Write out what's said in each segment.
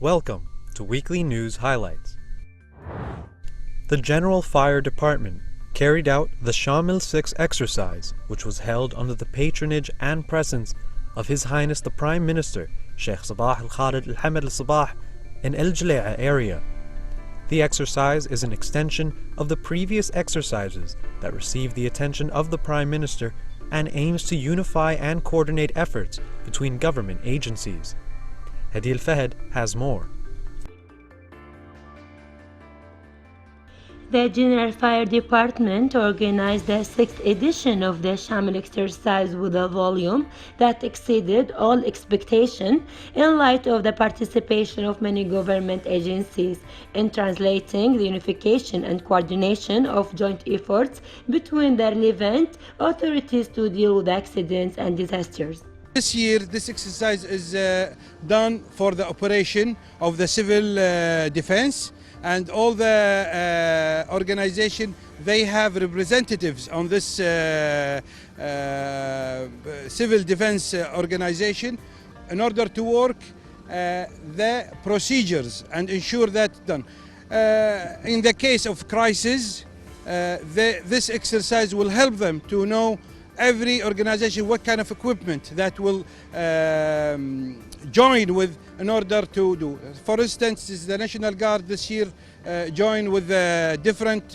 Welcome to Weekly News Highlights. The General Fire Department carried out the Shamil 6 exercise, which was held under the patronage and presence of His Highness the Prime Minister, Sheikh Sabah Al-Khalid Al-Hamad Al-Sabah, in El Jalai'a area. The exercise is an extension of the previous exercises that received the attention of the Prime Minister and aims to unify and coordinate efforts between government agencies. Hadi Al-Fahd has more. The General Fire Department organized the 6th edition of the Shamil exercise with a volume that exceeded all expectation in light of the participation of many government agencies in translating the unification and coordination of joint efforts between the relevant authorities to deal with accidents and disasters. This year, this exercise is done for the operation of the civil defense, and all the organization, they have representatives on this civil defense organization in order to work the procedures and ensure that done. In the case of crisis, this exercise will help them to know every organization what kind of equipment that will join with in order to do. For instance, the National Guard this year joined with the different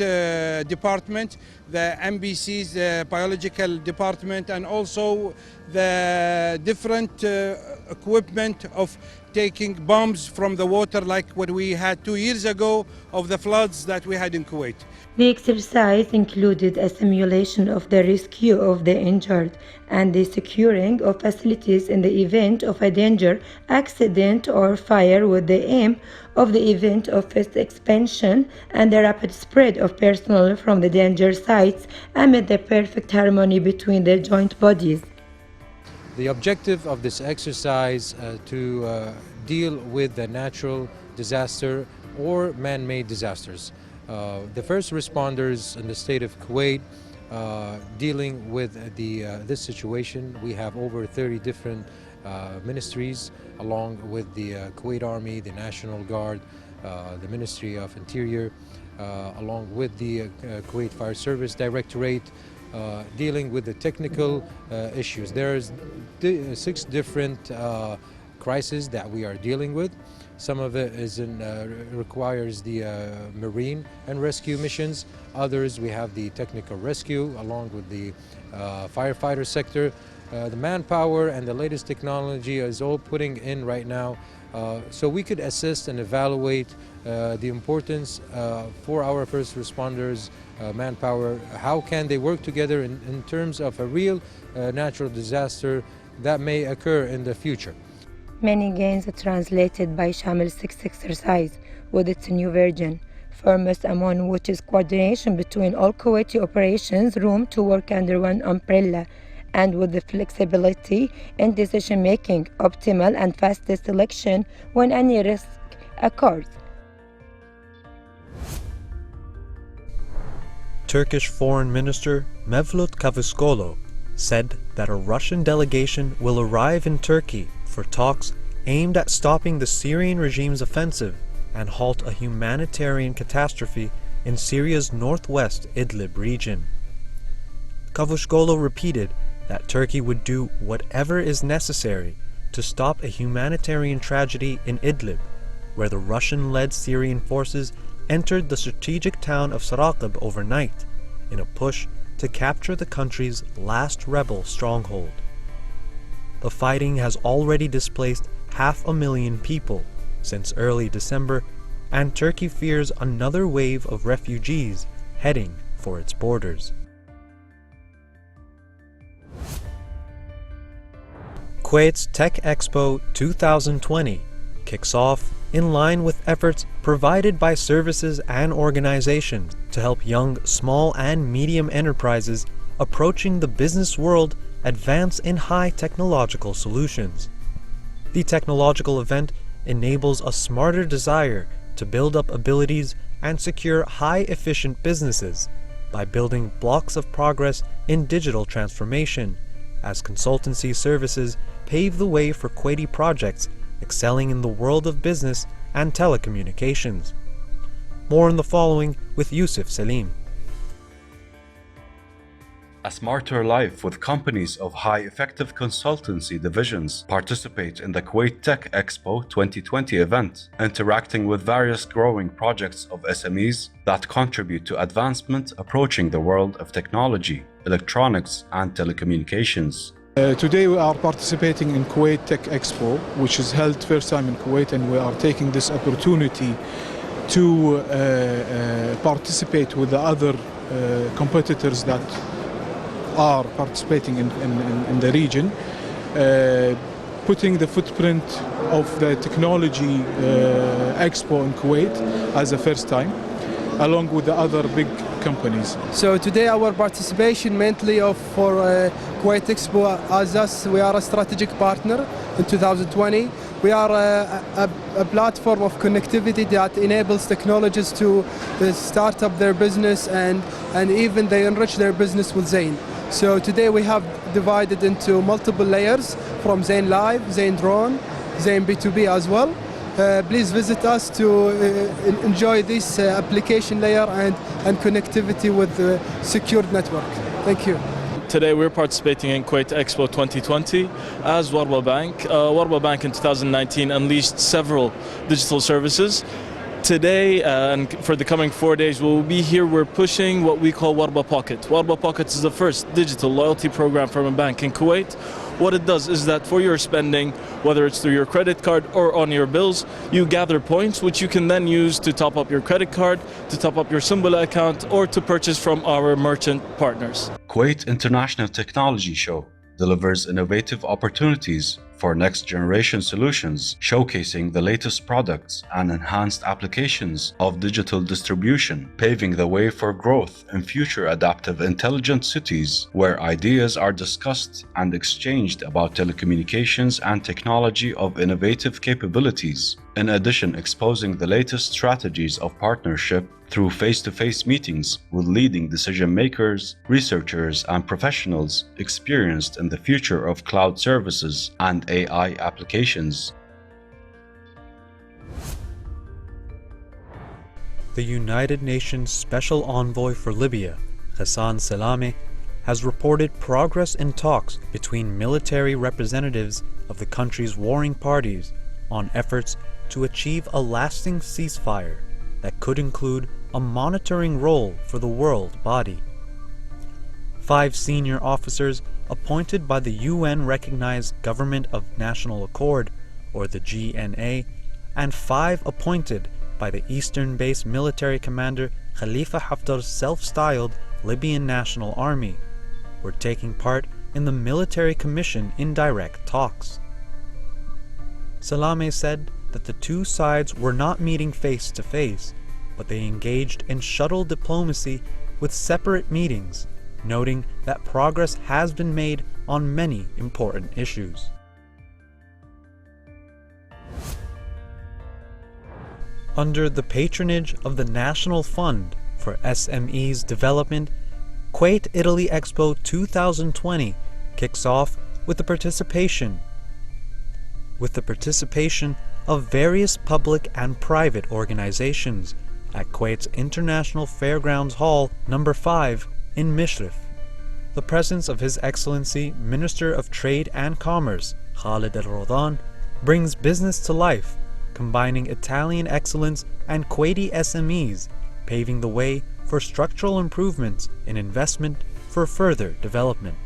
departments, the MBCs, the biological department, and also the different equipment of taking bombs from the water, like what we had 2 years ago of the floods that we had in Kuwait. The exercise included a simulation of the rescue of the injured and the securing of facilities in the event of a danger, accident or fire, with the aim of the event of fast expansion and the rapid spread of personnel from the danger sites amid the perfect harmony between the joint bodies. The objective of this exercise to deal with the natural disaster or man-made disasters. The first responders in the state of Kuwait dealing with this situation. We have over 30 different ministries, along with the Kuwait Army, the National Guard, the Ministry of Interior, along with the Kuwait Fire Service Directorate, dealing with the technical issues. There's 6 different crises that we are dealing with. Some of it requires the marine and rescue missions. Others, we have the technical rescue along with the firefighter sector. The manpower and the latest technology is all putting in right now, so we could assist and evaluate the importance for our first responders, manpower. How can they work together in terms of a real natural disaster that may occur in the future? Many gains translated by Shamil 6 exercise with its new version, foremost among which is coordination between all Kuwaiti operations room to work under one umbrella, and with the flexibility in decision-making, optimal and fastest selection when any risk occurs. Turkish Foreign Minister Mevlut Cavusoglu said that a Russian delegation will arrive in Turkey for talks aimed at stopping the Syrian regime's offensive and halt a humanitarian catastrophe in Syria's northwest Idlib region. Cavusoglu repeated that Turkey would do whatever is necessary to stop a humanitarian tragedy in Idlib, where the Russian-led Syrian forces entered the strategic town of Saraqib overnight in a push to capture the country's last rebel stronghold. The fighting has already displaced 500,000 people since early December, and Turkey fears another wave of refugees heading for its borders. Kuwait's Tech Expo 2020 kicks off in line with efforts provided by services and organizations to help young, small and medium enterprises approaching the business world advance in high technological solutions. The technological event enables a smarter desire to build up abilities and secure high-efficient businesses by building blocks of progress in digital transformation, as consultancy services pave the way for Kuwaiti projects excelling in the world of business and telecommunications. More in the following with Yusuf Salim. A smarter life with companies of high effective consultancy divisions participate in the Kuwait Tech Expo 2020 event, interacting with various growing projects of SMEs that contribute to advancement approaching the world of technology, electronics, and telecommunications. Today we are participating in Kuwait Tech Expo, which is held first time in Kuwait, and we are taking this opportunity to participate with the other competitors that are participating in the region, putting the footprint of the technology expo in Kuwait as a first time, along with the other big companies. So today our participation mainly for Kuwait Expo as us, we are a strategic partner in 2020. We are a platform of connectivity that enables technologists to start up their business and even they enrich their business with Zain. So today we have divided into multiple layers from Zain Live, Zain Drone, Zain B2B as well. Please visit us to enjoy this application layer and connectivity with the secured network. Thank you. Today we're participating in Kuwait Expo 2020 as Warba Bank. Warba Bank in 2019 unleashed several digital services. Today and for the coming 4 days we'll be here, we're pushing what we call Warba Pocket. Warba Pocket is the first digital loyalty program from a bank in Kuwait. What it does is that for your spending, whether it's through your credit card or on your bills, you gather points which you can then use to top up your credit card, to top up your Sumbula account, or to purchase from our merchant partners. Kuwait International Technology Show delivers innovative opportunities for next-generation solutions, showcasing the latest products and enhanced applications of digital distribution, paving the way for growth in future adaptive intelligent cities, where ideas are discussed and exchanged about telecommunications and technology of innovative capabilities. In addition, exposing the latest strategies of partnership through face-to-face meetings with leading decision makers, researchers, and professionals experienced in the future of cloud services and AI applications. The United Nations Special Envoy for Libya, Ghassan Salameh, has reported progress in talks between military representatives of the country's warring parties on efforts to achieve a lasting ceasefire that could include a monitoring role for the world body. 5 senior officers appointed by the UN-recognized Government of National Accord, or the GNA, and 5 appointed by the Eastern-based military commander Khalifa Haftar's self-styled Libyan National Army, were taking part in the Military Commission in direct talks. Salameh said that the two sides were not meeting face-to-face, but they engaged in shuttle diplomacy with separate meetings, noting that progress has been made on many important issues. Under the patronage of the National Fund for SMEs Development, Kuwait Italy Expo 2020 kicks off with the participation of various public and private organizations at Kuwait's International Fairgrounds Hall No. 5 in Mishrif. The presence of His Excellency Minister of Trade and Commerce Khalid Al-Rodan brings business to life, combining Italian excellence and Kuwaiti SMEs, paving the way for structural improvements in investment for further development.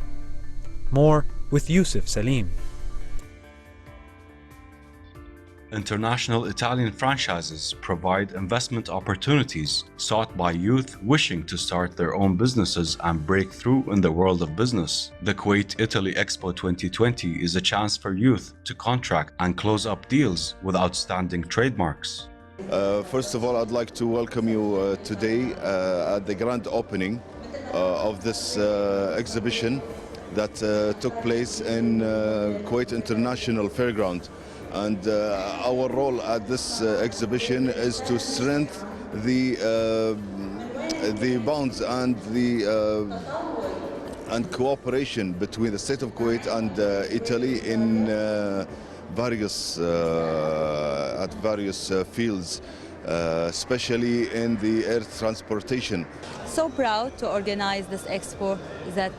More with Yusuf Salim. International Italian franchises provide investment opportunities sought by youth wishing to start their own businesses and break through in the world of business. The Kuwait Italy Expo 2020 is a chance for youth to contract and close up deals with outstanding trademarks. First of all, I'd like to welcome you today at the grand opening of this exhibition that took place in Kuwait International Fairground. And our role at this exhibition is to strengthen the bonds and cooperation between the state of Kuwait and Italy in various fields, especially in the air transportation. So proud to organize this expo that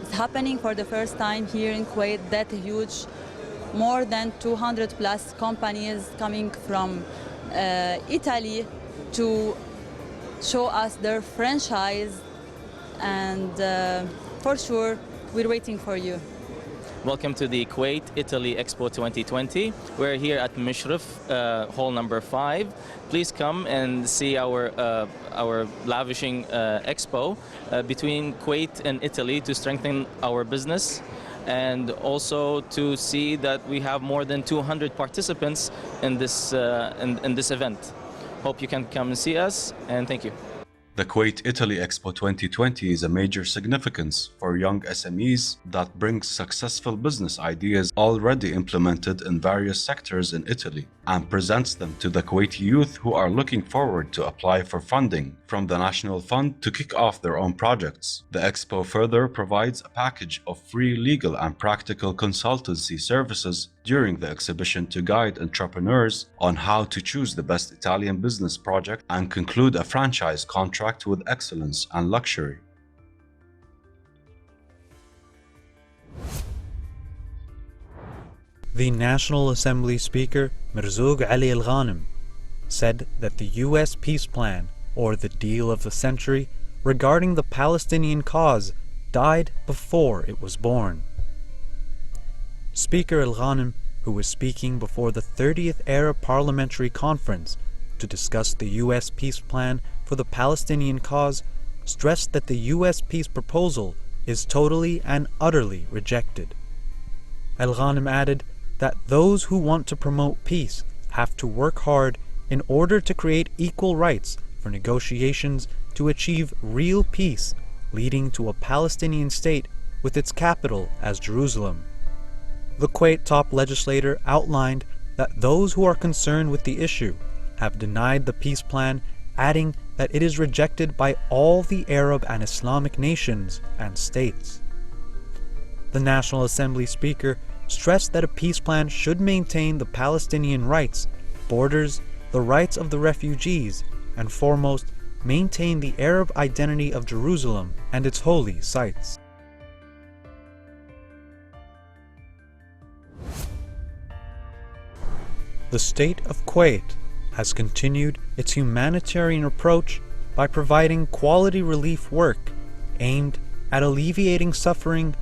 is happening for the first time here in Kuwait. That huge, more than 200 plus companies coming from Italy to show us their franchise, and for sure we're waiting for you. Welcome to the Kuwait Italy Expo 2020. We're here at Mishrif, hall number 5. Please come and see our lavishing expo between Kuwait and Italy to strengthen our business, and also to see that we have more than 200 participants in this event. Hope you can come and see us, and thank you. The Kuwait Italy Expo 2020 is a major significance for young SMEs that brings successful business ideas already implemented in various sectors in Italy and presents them to the Kuwaiti youth who are looking forward to apply for funding from the National Fund to kick off their own projects. The Expo further provides a package of free legal and practical consultancy services during the exhibition to guide entrepreneurs on how to choose the best Italian business project and conclude a franchise contract with excellence and luxury. The National Assembly Speaker Merzoug Ali Al Ghanem said that the U.S. peace plan, or the deal of the century, regarding the Palestinian cause died before it was born. Speaker Al Ghanem, who was speaking before the 30th Arab Parliamentary Conference to discuss the U.S. peace plan for the Palestinian cause, stressed that the U.S. peace proposal is totally and utterly rejected. Al Ghanem added that those who want to promote peace have to work hard in order to create equal rights for negotiations to achieve real peace, leading to a Palestinian state with its capital as Jerusalem. The Kuwait top legislator outlined that those who are concerned with the issue have denied the peace plan, adding that it is rejected by all the Arab and Islamic nations and states. The National Assembly Speaker stressed that a peace plan should maintain the Palestinian rights, borders, the rights of the refugees, and foremost, maintain the Arab identity of Jerusalem and its holy sites. The state of Kuwait has continued its humanitarian approach by providing quality relief work aimed at alleviating suffering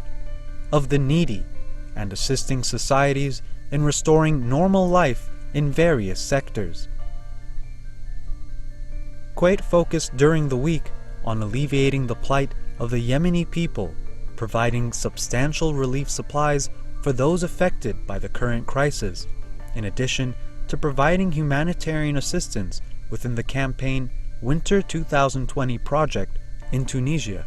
of the needy and assisting societies in restoring normal life in various sectors. Kuwait focused during the week on alleviating the plight of the Yemeni people, providing substantial relief supplies for those affected by the current crisis, in addition to providing humanitarian assistance within the campaign Winter 2020 project in Tunisia.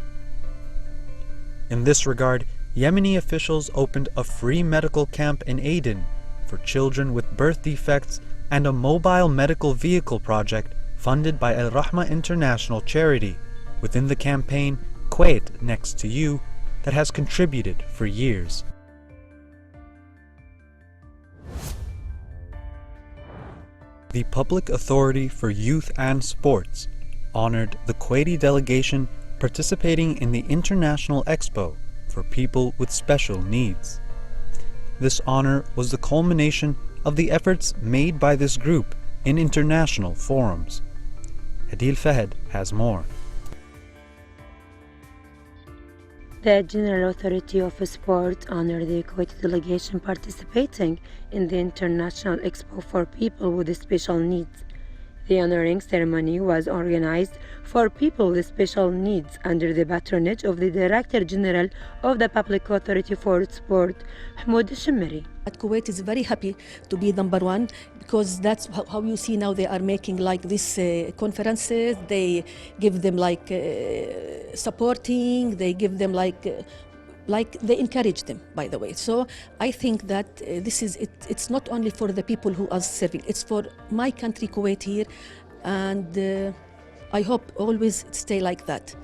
In this regard, Yemeni officials opened a free medical camp in Aden for children with birth defects and a mobile medical vehicle project funded by Al Rahma International Charity within the campaign Kuwait Next to You that has contributed for years. The Public Authority for Youth and Sports honored the Kuwaiti delegation participating in the International Expo for people with special needs. This honor was the culmination of the efforts made by this group in international forums. Adil Fahed has more. The General Authority of Sport honored the Kuwaiti delegation participating in the International Expo for people with special needs. The honoring ceremony was organized for people with special needs under the patronage of the Director General of the Public Authority for Sport, Hamoud Shemmeri. Kuwait is very happy to be number one because that's how you see now they are making like these conferences. They give them like supporting, they give them like they encourage them, by the way. So I think that this is it's not only for the people who are serving, it's for my country Kuwait here, and I hope always stay like that.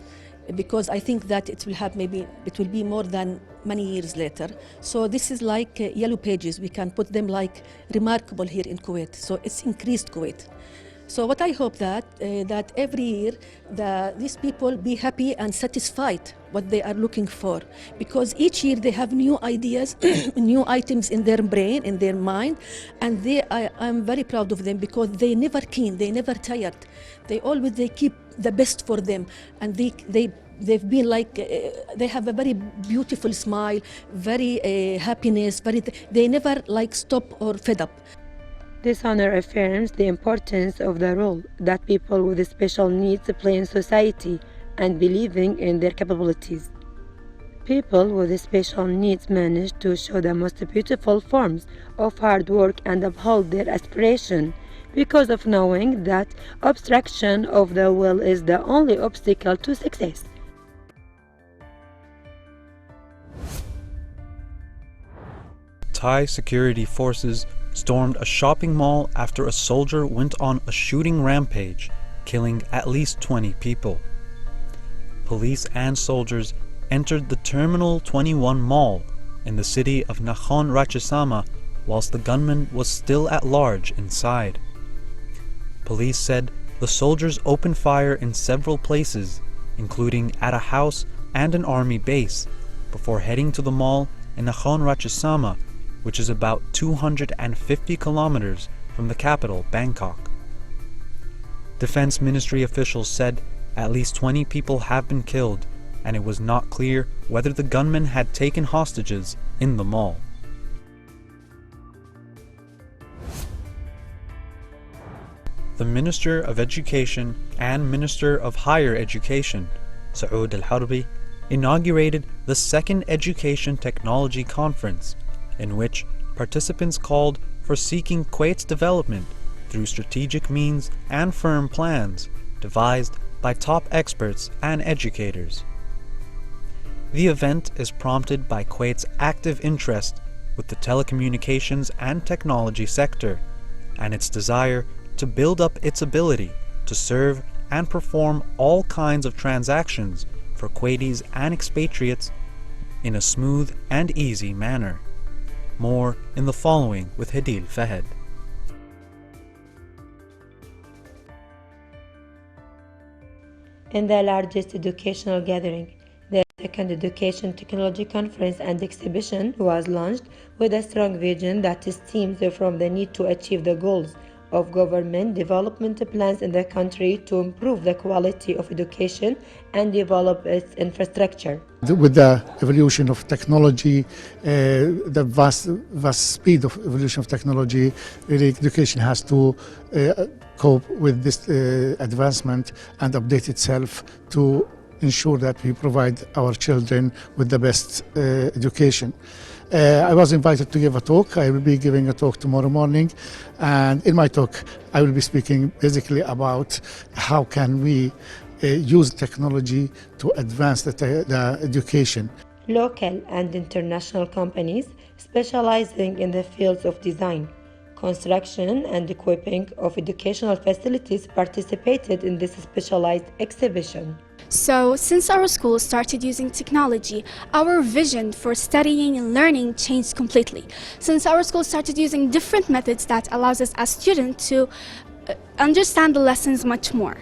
because I think that it will be more than many years later. So this is like yellow pages. We can put them like remarkable here in Kuwait. So it's increased Kuwait. So what I hope that every year these people be happy and satisfied what they are looking for, because each year they have new ideas, new items in their brain, in their mind, and I'm very proud of them because they never keen, they never tired. They keep the best for them, and they've been like they have a very beautiful smile, very happiness, they never like stop or fed up. This honor affirms the importance of the role that people with special needs play in society and believing in their capabilities. People with special needs manage to show the most beautiful forms of hard work and uphold their aspiration because of knowing that obstruction of the will is the only obstacle to success. Thai security forces stormed a shopping mall after a soldier went on a shooting rampage, killing at least 20 people. Police and soldiers entered the Terminal 21 Mall in the city of Nakhon Ratchasima whilst the gunman was still at large inside. Police said the soldiers opened fire in several places, including at a house and an army base, before heading to the mall in Nakhon Ratchasima, which is about 250 kilometers from the capital, Bangkok. Defense Ministry officials said at least 20 people have been killed, and it was not clear whether the gunman had taken hostages in the mall. The Minister of Education and Minister of Higher Education, Saoud Al-Harbi, inaugurated the second Education Technology Conference, in which participants called for seeking Kuwait's development through strategic means and firm plans devised by top experts and educators. The event is prompted by Kuwait's active interest with the telecommunications and technology sector and its desire to build up its ability to serve and perform all kinds of transactions for Kuwaitis and expatriates in a smooth and easy manner. More in the following with Hadil Fahed. In the largest educational gathering, the second Education Technology Conference and Exhibition was launched with a strong vision that stems from the need to achieve the goals of government development plans in the country to improve the quality of education and develop its infrastructure. With the evolution of technology, the vast speed of evolution of technology, really education has to cope with this advancement and update itself to ensure that we provide our children with the best education. I was invited to give a talk. I will be giving a talk tomorrow morning, and in my talk I will be speaking basically about how can we use technology to advance the education. Local and international companies specializing in the fields of design, construction and equipping of educational facilities participated in this specialized exhibition. So, since our school started using technology, our vision for studying and learning changed completely. Since our school started using different methods that allows us as students to understand the lessons much more.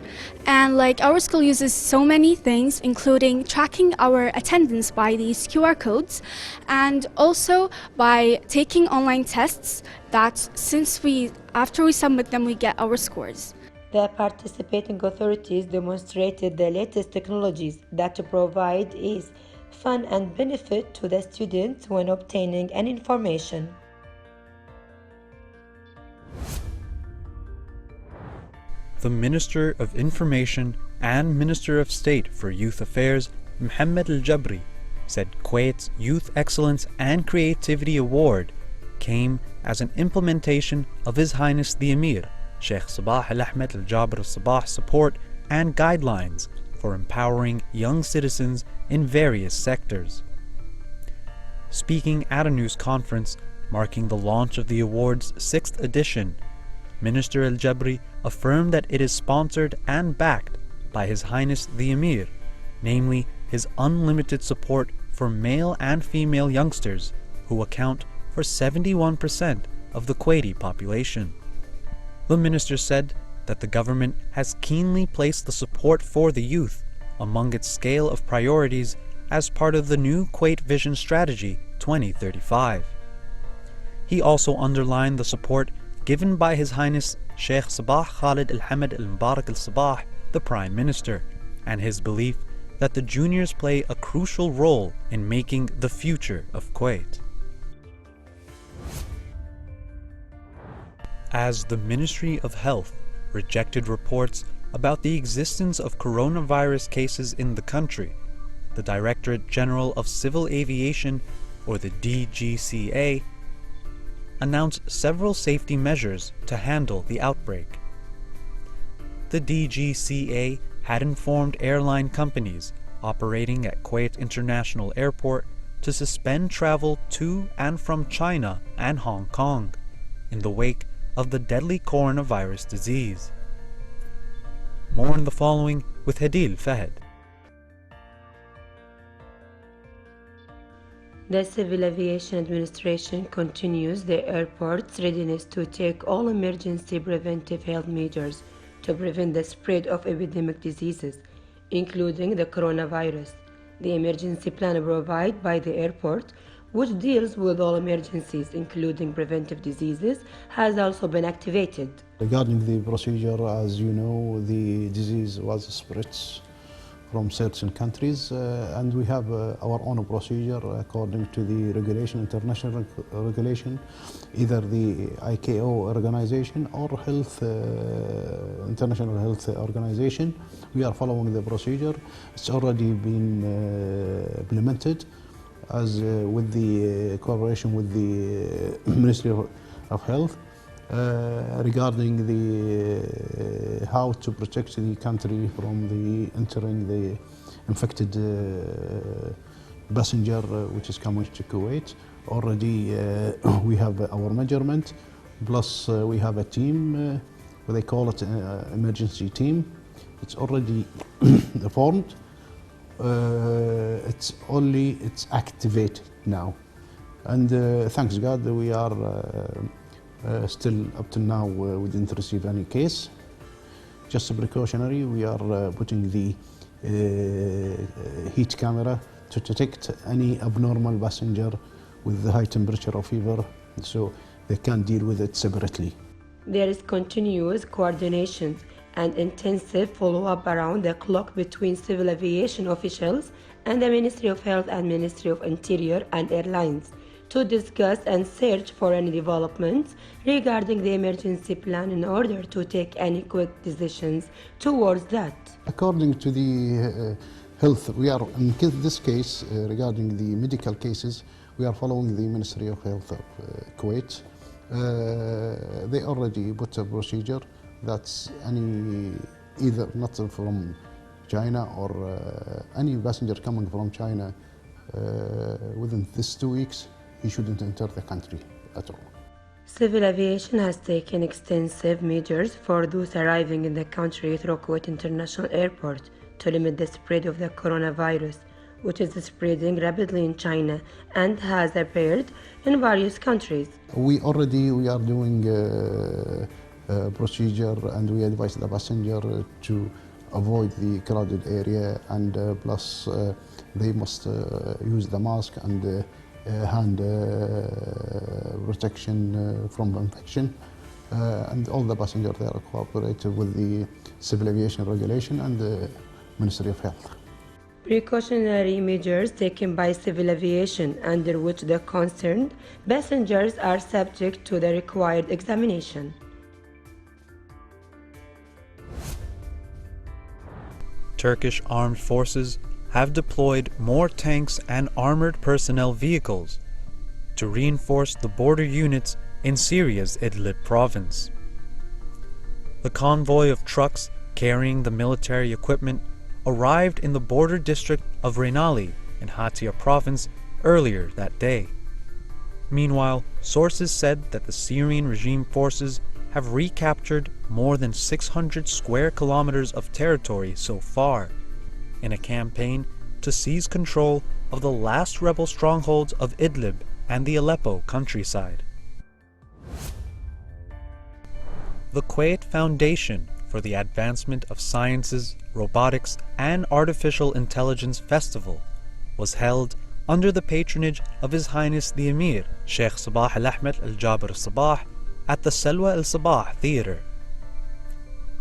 And like our school uses so many things, including tracking our attendance by these QR codes, and also by taking online tests that after we submit them, we get our scores. The participating authorities demonstrated the latest technologies that provide ease, fun and benefit to the students when obtaining an information. The Minister of Information and Minister of State for Youth Affairs, Mohammed Al-Jabri, said Kuwait's Youth Excellence and Creativity Award came as an implementation of His Highness the Emir, Sheikh Sabah Al-Ahmed Al-Jaber Al-Sabah support and guidelines for empowering young citizens in various sectors. Speaking at a news conference marking the launch of the award's 6th edition, Minister Al-Jabri affirmed that it is sponsored and backed by His Highness the Emir namely his unlimited support for male and female youngsters, who account for 71% of the Kuwaiti population. The minister said that the government has keenly placed the support for the youth among its scale of priorities as part of the new Kuwait Vision Strategy 2035. He also underlined the support given by His Highness Sheikh Sabah Khalid Al-Hamad Al-Mubarak Al-Sabah, the Prime Minister, and his belief that the juniors play a crucial role in making the future of Kuwait. As the Ministry of Health rejected reports about the existence of coronavirus cases in the country, the Directorate General of Civil Aviation, or the DGCA, announced several safety measures to handle the outbreak. The DGCA had informed airline companies operating at Kuwait International Airport to suspend travel to and from China and Hong Kong in the wake of the deadly coronavirus disease. More in the following with Hadil Fahed. The Civil Aviation Administration continues the airport's readiness to take all emergency preventive health measures to prevent the spread of epidemic diseases, including the coronavirus. The emergency plan provided by the airport, which deals with all emergencies, including preventive diseases, has also been activated. Regarding the procedure, as you know, the disease was spread from certain countries, and we have our own procedure according to the regulation, international regulation, either the ICAO organization or International Health Organization. We are following the procedure. It's already been implemented as with the cooperation with the Ministry of Health regarding the how to protect the country from the entering the infected passenger which is coming to Kuwait. Already we have our measurement, plus we have a team, they call it emergency team. It's already formed. It's activated now, and thanks God we are still up to now we didn't receive any case. Just a precautionary, we are putting the heat camera to detect any abnormal passenger with the high temperature or fever, so they can deal with it separately. There is continuous coordination and intensive follow-up around the clock between civil aviation officials and the Ministry of Health and Ministry of Interior and Airlines to discuss and search for any developments regarding the emergency plan in order to take any quick decisions towards that. According to the health, we are in this case regarding the medical cases, we are following the Ministry of Health of Kuwait. They already put a procedure that's either not from China or any passenger coming from China within these 2 weeks, he shouldn't enter the country at all. Civil aviation has taken extensive measures for those arriving in the country through Kuwait International Airport to limit the spread of the coronavirus, which is spreading rapidly in China and has appeared in various countries. We are doing procedure, and we advise the passenger to avoid the crowded area, and plus they must use the mask and hand protection from infection, and all the passengers they are cooperative with the civil aviation regulation and the Ministry of Health. Precautionary measures taken by civil aviation, under which the concerned passengers are subject to the required examination. Turkish armed forces have deployed more tanks and armored personnel vehicles to reinforce the border units in Syria's Idlib province. The convoy of trucks carrying the military equipment arrived in the border district of Reynali in Hatay province earlier that day. Meanwhile, sources said that the Syrian regime forces have recaptured more than 600 square kilometers of territory so far. in a campaign to seize control of the last rebel strongholds of Idlib and the Aleppo countryside. The Kuwait Foundation for the Advancement of Sciences, Robotics, and Artificial Intelligence Festival was held under the patronage of His Highness the Emir, Sheikh Sabah Al-Ahmed Al-Jaber Sabah, at the Salwa Al-Sabah Theatre.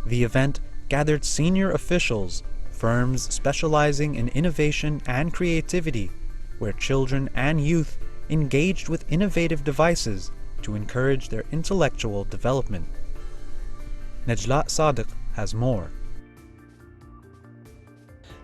The event gathered senior officials, firms specializing in innovation and creativity, where children and youth engaged with innovative devices to encourage their intellectual development. Najla Sadiq has more.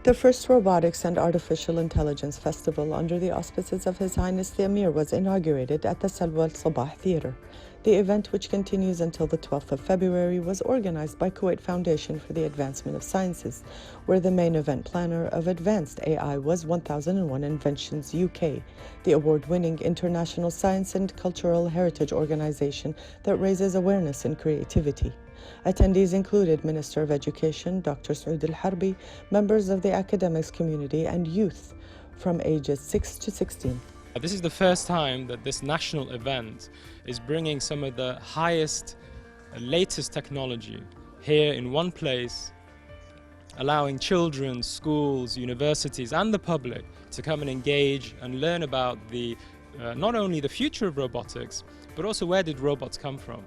The first Robotics and Artificial Intelligence Festival under the auspices of His Highness the Emir was inaugurated at the Salwa Al-Sabah Theatre. The event, which continues until the 12th of February, was organized by Kuwait Foundation for the Advancement of Sciences, where the main event planner of Advanced AI was 1001 Inventions UK, the award-winning international science and cultural heritage organization that raises awareness and creativity. Attendees included Minister of Education, Dr. Saud Al-Harbi, members of the academics community, and youth from ages 6 to 16. This is the first time that this national event is bringing some of the highest, latest technology here in one place, allowing children, schools, universities, and the public to come and engage and learn about the not only the future of robotics, but also where did robots come from.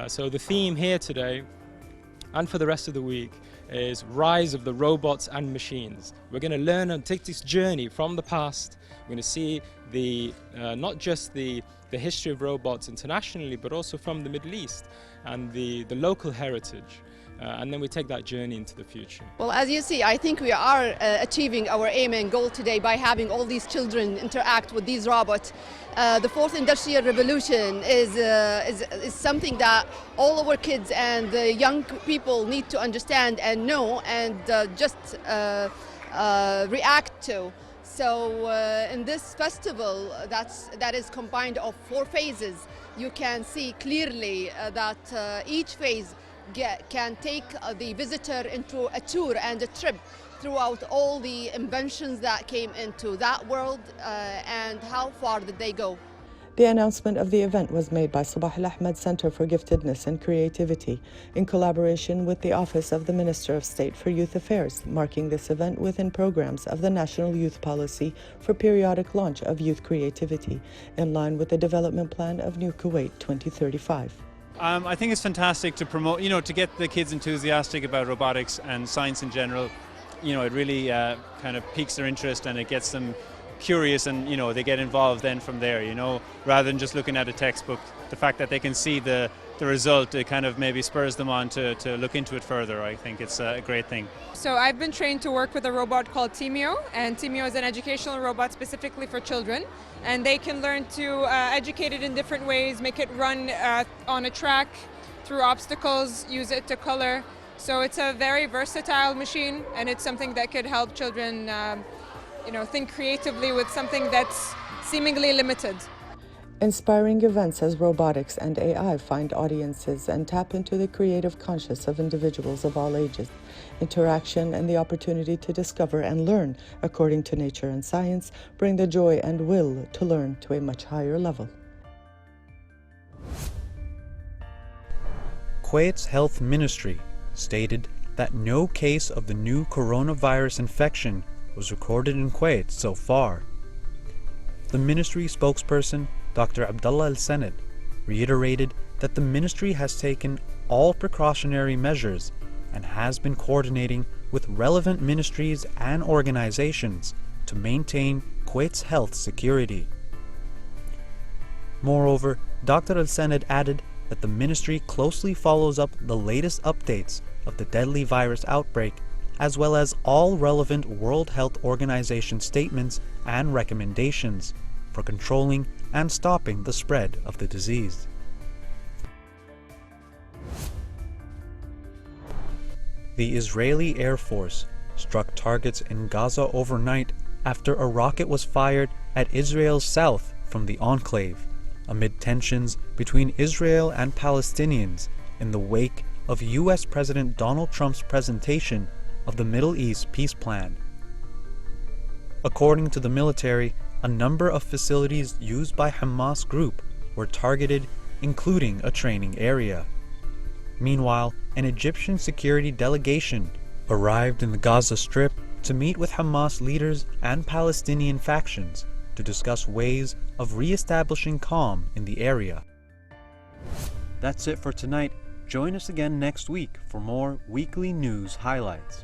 So the theme here today and for the rest of the week is Rise of the Robots and Machines. We're going to learn and take this journey from the past. We're going to see the not just the history of robots internationally, but also from the Middle East and the local heritage. And then we take that journey into the future. Well, as you see, I think we are achieving our aim and goal today by having all these children interact with these robots. The fourth industrial revolution is something that all our kids and the young people need to understand and know and just react to. So in this festival that is combined of 4 phases, you can see clearly that each phase can take the visitor into a tour and a trip throughout all the inventions that came into that world and how far did they go. The announcement of the event was made by Sabah Al-Ahmed Center for Giftedness and Creativity in collaboration with the Office of the Minister of State for Youth Affairs, marking this event within programs of the National Youth Policy for periodic launch of youth creativity, in line with the development plan of New Kuwait 2035. I think it's fantastic to promote, to get the kids enthusiastic about robotics and science in general. It really kind of piques their interest and it gets them curious and, they get involved then from there, rather than just looking at a textbook. The fact that they can see the result, it kind of maybe spurs them on to look into it further. I think it's a great thing. So I've been trained to work with a robot called Timio, and Timio is an educational robot specifically for children, and they can learn to educate it in different ways, make it run on a track through obstacles, use it to color. So it's a very versatile machine, and it's something that could help children think creatively with something that's seemingly limited. Inspiring events as robotics and AI find audiences and tap into the creative conscience of individuals of all ages. Interaction and the opportunity to discover and learn according to nature and science bring the joy and will to learn to a much higher level. Kuwait's Health Ministry stated that no case of the new coronavirus infection was recorded in Kuwait so far. The ministry spokesperson, Dr. Abdullah Al-Sanad, reiterated that the ministry has taken all precautionary measures and has been coordinating with relevant ministries and organizations to maintain Kuwait's health security. Moreover, Dr. Al-Sanad added that the ministry closely follows up the latest updates of the deadly virus outbreak, as well as all relevant World Health Organization statements and recommendations for controlling and stopping the spread of the disease. The Israeli Air Force struck targets in Gaza overnight after a rocket was fired at Israel's south from the enclave, amid tensions between Israel and Palestinians in the wake of U.S. President Donald Trump's presentation of the Middle East peace plan. According to the military, a number of facilities used by Hamas group were targeted, including a training area. Meanwhile, an Egyptian security delegation arrived in the Gaza Strip to meet with Hamas leaders and Palestinian factions to discuss ways of re-establishing calm in the area. That's it for tonight. Join us again next week for more weekly news highlights.